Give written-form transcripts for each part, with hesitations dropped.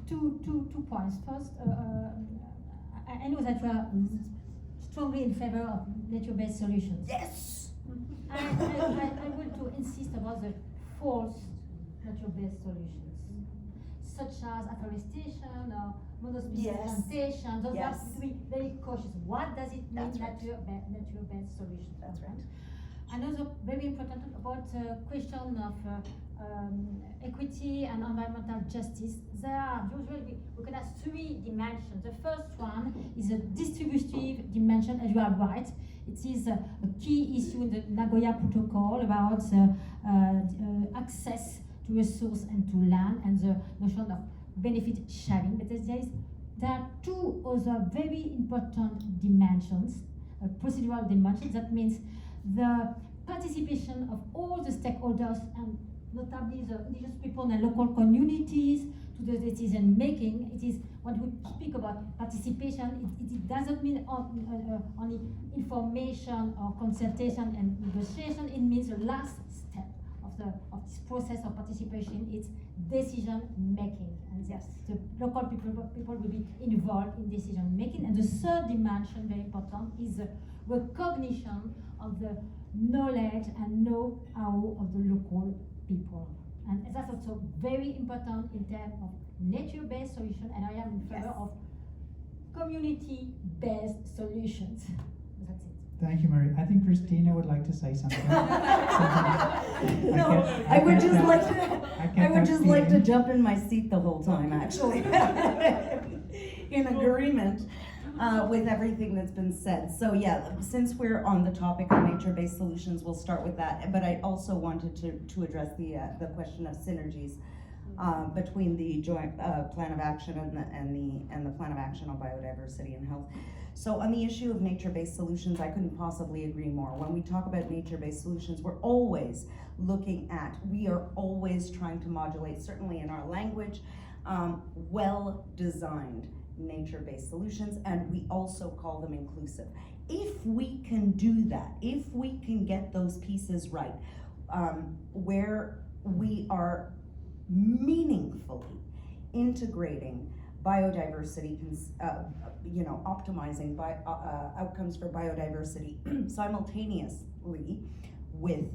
two points. First, I know that you are strongly in favor of nature-based solutions. Yes. I want to insist about the false nature-based solutions, such as afforestation or monospecies plantation. Those have to be very cautious. What does it mean, nature-based solutions? That's right. Another very important about question of equity and environmental justice. There are usually, we can have three dimensions. The first one is a distributive dimension, as you are right. It is a key issue in the Nagoya Protocol about access to resource and to land, and the notion of benefit sharing. But there are two other very important dimensions, procedural dimensions. That means the participation of all the stakeholders, and notably the indigenous people and local communities, to the decision making. It is, when we speak about participation, it doesn't mean only information or consultation and negotiation. It means the last step of this process of participation. It's decision making, and yes, the local people will be involved in decision making. And the third dimension, very important, is the recognition of the knowledge and know-how of the local people. And that's also very important in terms of nature-based solution, and I am in favor of community-based solutions. That's it. Thank you, Marie. I think Christina would like to say something. I would just like to jump in my seat the whole time, actually, in agreement with everything that's been said. So yeah, since we're on the topic of nature-based solutions, we'll start with that. But I also wanted to address the question of synergies between the joint plan of action and the plan of action on biodiversity and health. So on the issue of nature-based solutions, I couldn't possibly agree more. When we talk about nature-based solutions, we're always we are always trying to modulate, certainly in our language, well-designed nature-based solutions, and we also call them inclusive. If we can do that, if we can get those pieces right, where we are meaningfully integrating biodiversity, optimizing outcomes for biodiversity simultaneously with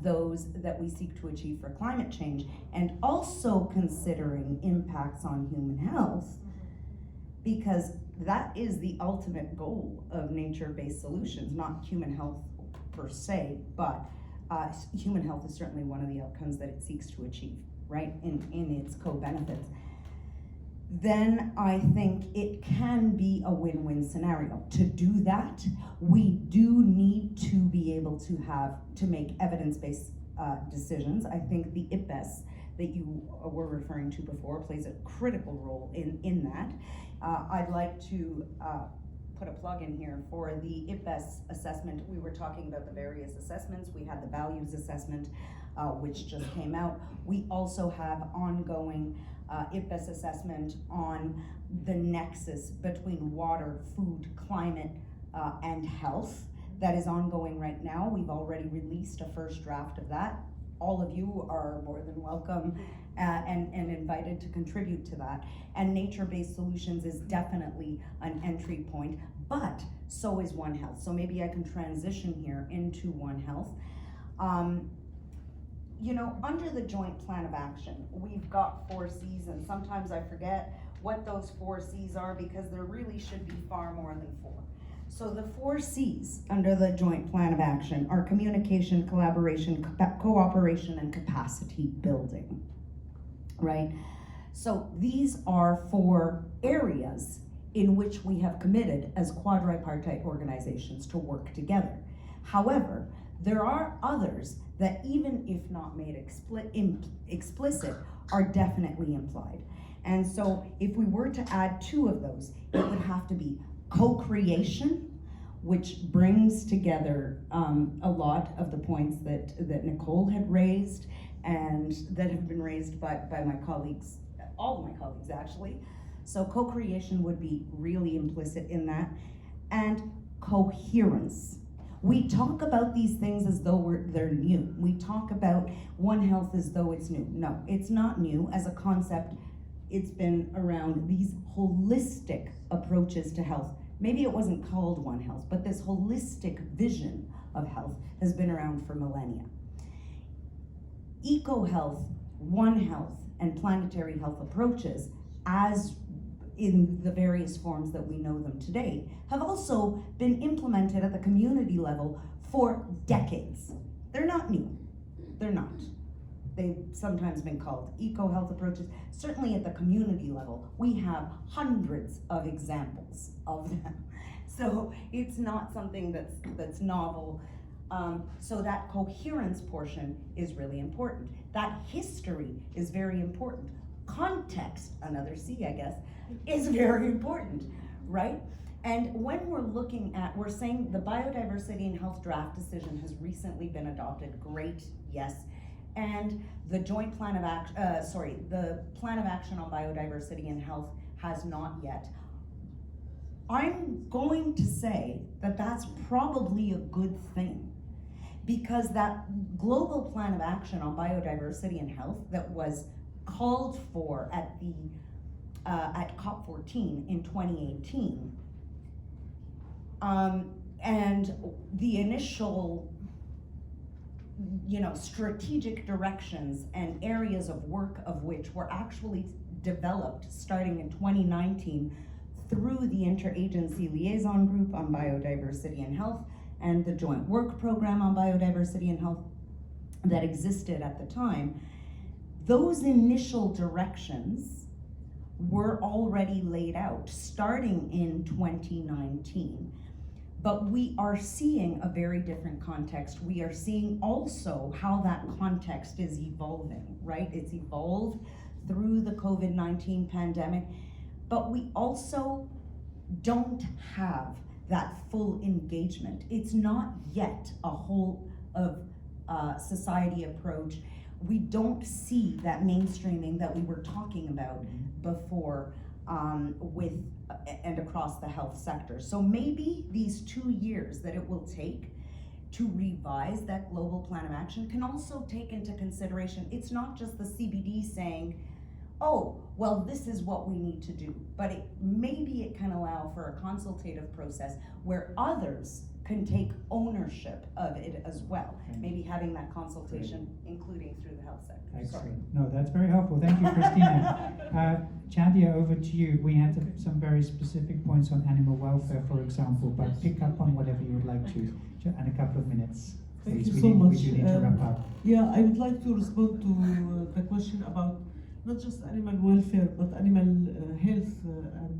those that we seek to achieve for climate change, and also considering impacts on human health, because that is the ultimate goal of nature-based solutions, not human health per se, but human health is certainly one of the outcomes that it seeks to achieve, right, in its co-benefits. Then I think it can be a win-win scenario. To do that, we do need to be able to make evidence-based decisions. I think the IPBES that you were referring to before plays a critical role in that. I'd like to put a plug in here for the IPBES assessment. We were talking about the various assessments. We had the values assessment, which just came out. We also have ongoing IPBES assessment on the nexus between water, food, climate, and health. That is ongoing right now. We've already released a first draft of that. All of you are more than welcome and invited to contribute to that. And nature-based solutions is definitely an entry point, but so is One Health. So maybe I can transition here into One Health. Under the joint plan of action, we've got 4 C's, and sometimes I forget what those 4 C's are, because there really should be far more than 4. So the 4 C's under the joint plan of action are communication, collaboration, cooperation, and capacity building, right? So these are 4 areas in which we have committed as quadripartite organizations to work together. However, there are others that, even if not made explicit, are definitely implied. And so if we were to add 2 of those, it would have to be co-creation, which brings together a lot of the points that Nicole had raised and that have been raised by my colleagues, all of my colleagues actually. So co-creation would be really implicit in that. And coherence. We talk about these things as though they're new. We talk about One Health as though it's new. No, it's not new as a concept it's been around these holistic approaches to health. Maybe it wasn't called One Health, but this holistic vision of health has been around for millennia. Eco-health, One Health, and planetary health approaches, as in the various forms that we know them today, have also been implemented at the community level for decades. They're not new. They're not. They've sometimes been called eco-health approaches. Certainly at the community level, we have hundreds of examples of them. So it's not something that's novel. So that coherence portion is really important. That history is very important. Context, another C, I guess, is very important, right? And when we're looking at, we're saying the Biodiversity and Health draft decision has recently been adopted. Great, yes. And the joint plan of action, the plan of action on biodiversity and health has not yet. I'm going to say that that's probably a good thing, because that global plan of action on biodiversity and health that was called for at the at COP14 in 2018, and the initial, strategic directions and areas of work of which were actually developed starting in 2019 through the Interagency Liaison Group on Biodiversity and Health and the Joint Work Program on Biodiversity and Health that existed at the time. Those initial directions were already laid out starting in 2019. But we are seeing a very different context. We are seeing also how that context is evolving, right? It's evolved through the COVID-19 pandemic, but we also don't have that full engagement. It's not yet a whole of society approach. We don't see that mainstreaming that we were talking about before with and across the health sector. So maybe these 2 years that it will take to revise that global plan of action can also take into consideration, it's not just the CBD saying, oh, well, this is what we need to do, but maybe it can allow for a consultative process where others can take ownership of it as well. Okay. Maybe having that consultation, including through the health sector. Excellent. No, that's very helpful. Thank you, Christina. Chandia, over to you. We had some very specific points on animal welfare, for example, but pick up on whatever you would like to in a couple of minutes. Thank Please. you so much. We do need to wrap up. Yeah, I would like to respond to the question about not just animal welfare, but animal health and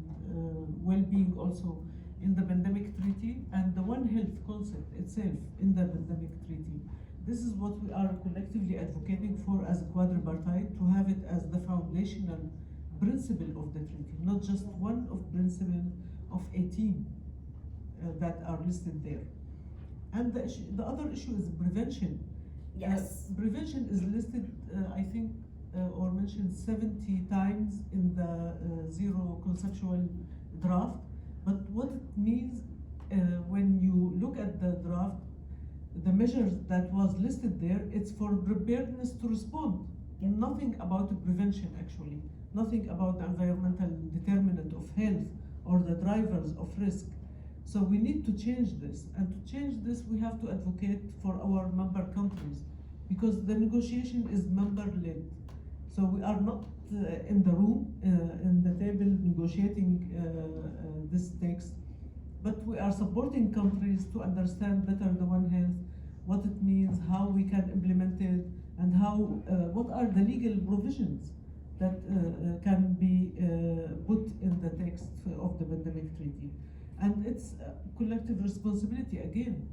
well-being also in the pandemic treaty, and the One Health concept itself in the pandemic treaty. This is what we are collectively advocating for as a quadripartite, to have it as the foundational principle of the treaty, not just one of principle of 18 that are listed there. And the other issue is prevention. Yes. Prevention is listed, I think, or mentioned 70 times in the zero conceptual draft. But what it means when you look at the draft, the measures that was listed there, it's for preparedness to respond. Nothing about the prevention, actually. Nothing about the environmental determinant of health or the drivers of risk. So we need to change this. And to change this, we have to advocate for our member countries, because the negotiation is member-led. So we are not in the room, in the table negotiating this text, but we are supporting countries to understand better the One Health, what it means, how we can implement it, and how what are the legal provisions that can be put in the text of the pandemic treaty. And it's a collective responsibility again,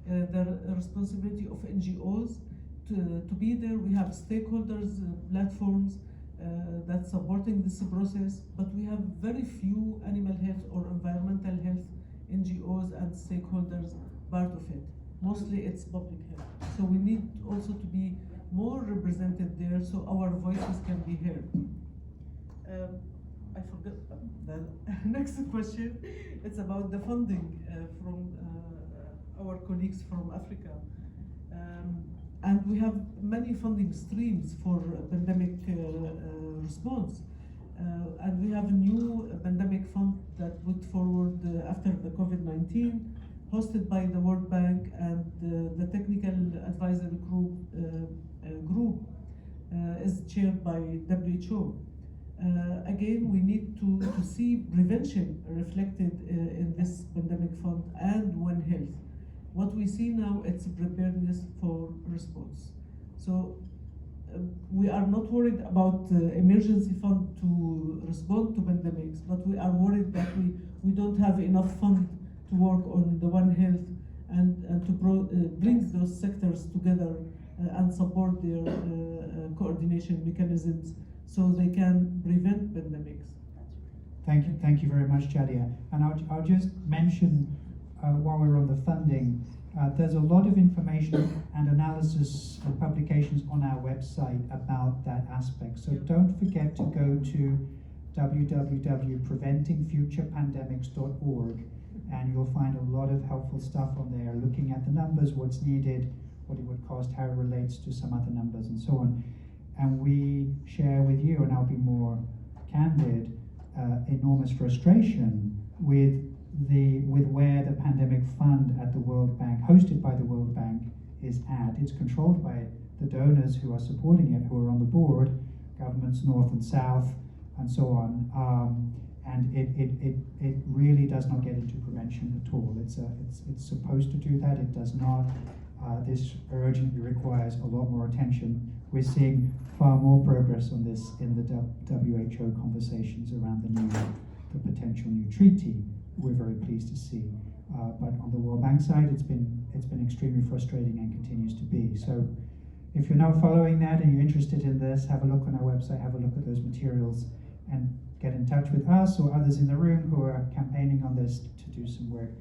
the responsibility of NGOs to be there. We have stakeholders, platforms that's supporting this process, but we have very few animal health or environmental health NGOs and stakeholders part of it. Mostly it's public health. So we need also to be more represented there so our voices can be heard. I forgot the next question. It's about the funding from our colleagues from Africa. And we have many funding streams for pandemic response. And we have a new pandemic fund that put forward after the COVID-19, hosted by the World Bank, and the technical advisory group is chaired by WHO. Again, we need to see prevention reflected in this pandemic fund and One Health. What we see now, it's preparedness for response. So we are not worried about the emergency fund to respond to pandemics, but we are worried that we don't have enough fund to work on the One Health and to bring those sectors together and support their coordination mechanisms so they can prevent pandemics. Thank you very much, Jadia. And I'll just mention, while we're on the funding, there's a lot of information and analysis and publications on our website about that aspect. So don't forget to go to www.preventingfuturepandemics.org, and you'll find a lot of helpful stuff on there, looking at the numbers, what's needed, what it would cost, how it relates to some other numbers, and so on. And we share with you, and I'll be more candid, enormous frustration with where the pandemic fund at the World Bank, hosted by the World Bank, is at. It's controlled by the donors who are supporting it, who are on the board, governments north and south, and so on. And it really does not get into prevention at all. It's supposed to do that. It does not. This urgently requires a lot more attention. We're seeing far more progress on this in the WHO conversations around the potential new treaty. We're very pleased to see. But on the World Bank side, it's been extremely frustrating and continues to be. So if you're now following that and you're interested in this, have a look on our website, have a look at those materials, and get in touch with us or others in the room who are campaigning on this to do some work.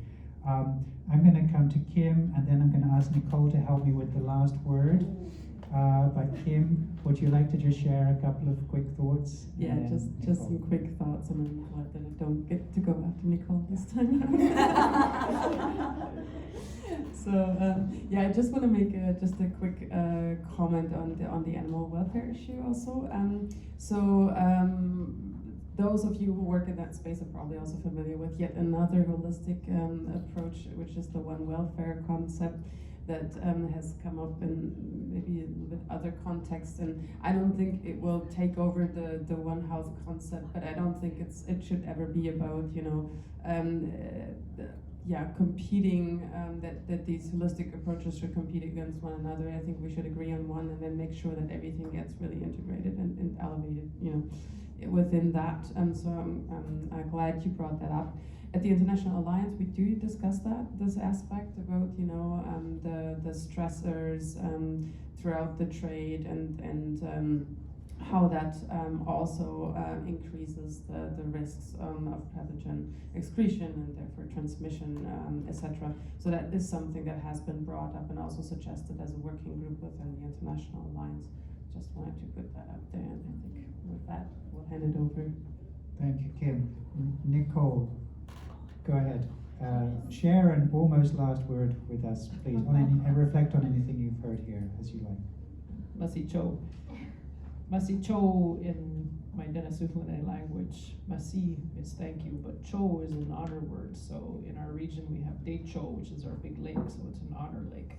I'm going to come to Kim, and then I'm going to ask Nicole to help me with the last word. But Kim, would you like to just share a couple of quick thoughts? Yeah, just some quick thoughts, and I'm glad that I don't get to go after Nicole this time. So yeah, I just want to make just a quick comment on the animal welfare issue also. Those of you who work in that space are probably also familiar with yet another holistic approach, which is the One Welfare concept that has come up in maybe a little bit other contexts. And I don't think it will take over the One Health concept, but I don't think it should ever be about, competing, that these holistic approaches should compete against one another. I think we should agree on one and then make sure that everything gets really integrated and elevated, within that. So I'm glad you brought that up. At the International Alliance, we do discuss this aspect about, the stressors throughout the trade and how that also increases the risks of pathogen excretion and therefore transmission, etc. So that is something that has been brought up and also suggested as a working group within the International Alliance. Just wanted to put that out there, and I think with that, we'll hand it over. Thank you, Kim. Nicole, go ahead. Share an almost last word with us, please, and reflect on anything you've heard here, as you like. Masi Cho. Masi Cho in my Denisuflane language. Masi is thank you, but Cho is an honor word. So in our region we have Decho, which is our big lake, so it's an honor lake.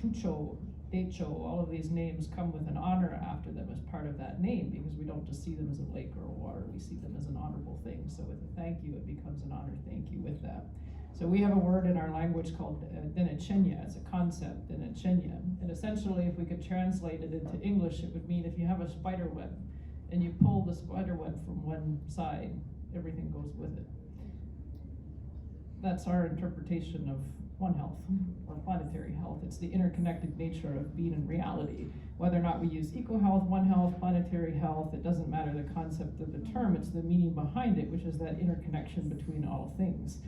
Tucho, Decho, all of these names come with an honor after them as part of that name, because we don't just see them as a lake or a water, we see them as an honorable thing. So with a thank you, it becomes an honor thank you with that. So we have a word in our language called Denichenya. It's a concept, Denichenya. And essentially, if we could translate it into English, it would mean if you have a spider web and you pull the spider web from one side, everything goes with it. That's our interpretation of One Health, or planetary health. It's the interconnected nature of being in reality. Whether or not we use eco-health, One Health, planetary health, it doesn't matter the concept of the term, it's the meaning behind it, which is that interconnection between all things.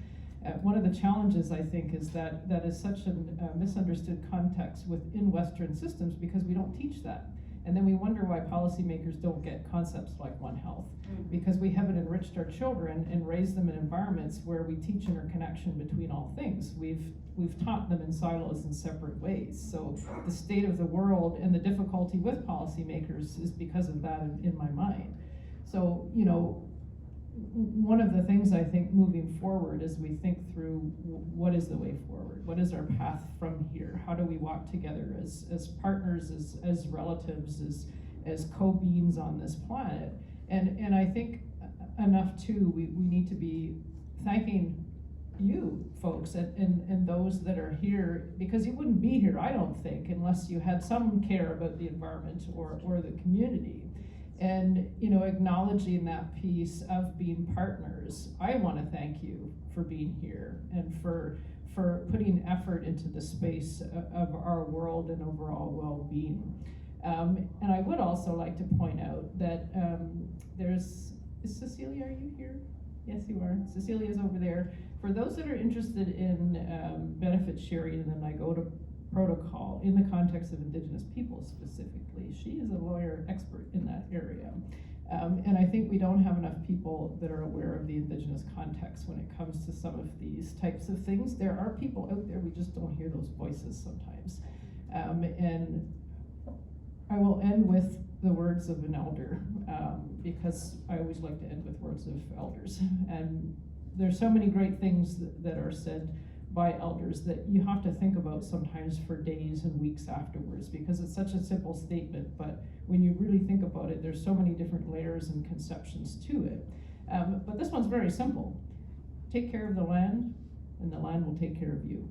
One of the challenges, I think, is that is such a misunderstood context within Western systems because we don't teach that. And then we wonder why policymakers don't get concepts like One Health, because we haven't enriched our children and raised them in environments where we teach interconnection between all things. We've taught them in silos in separate ways. So the state of the world and the difficulty with policymakers is because of that in my mind. So, you know, one of the things I think moving forward as we think through what is the way forward, what is our path from here, how do we walk together as partners, as relatives, as co-beings on this planet, and I think enough too, we need to be thanking you folks and those that are here, because you wouldn't be here, I don't think, unless you had some care about the environment or the community. And, you know, acknowledging that piece of being partners, I want to thank you for being here and for putting effort into the space of our world and overall well-being. And I would also like to point out that is Cecilia, are you here? Yes, you are. Cecilia's over there. For those that are interested in benefit sharing, and then I go to protocol in the context of Indigenous peoples specifically, she is a lawyer expert in that area. And I think we don't have enough people that are aware of the Indigenous context when it comes to some of these types of things. There are people out there, we just don't hear those voices sometimes. And I will end with the words of an elder, because I always like to end with words of elders. And there's so many great things that are said by elders that you have to think about sometimes for days and weeks afterwards, because it's such a simple statement, but when you really think about it, there's so many different layers and conceptions to it. But this one's very simple. Take care of the land, and the land will take care of you.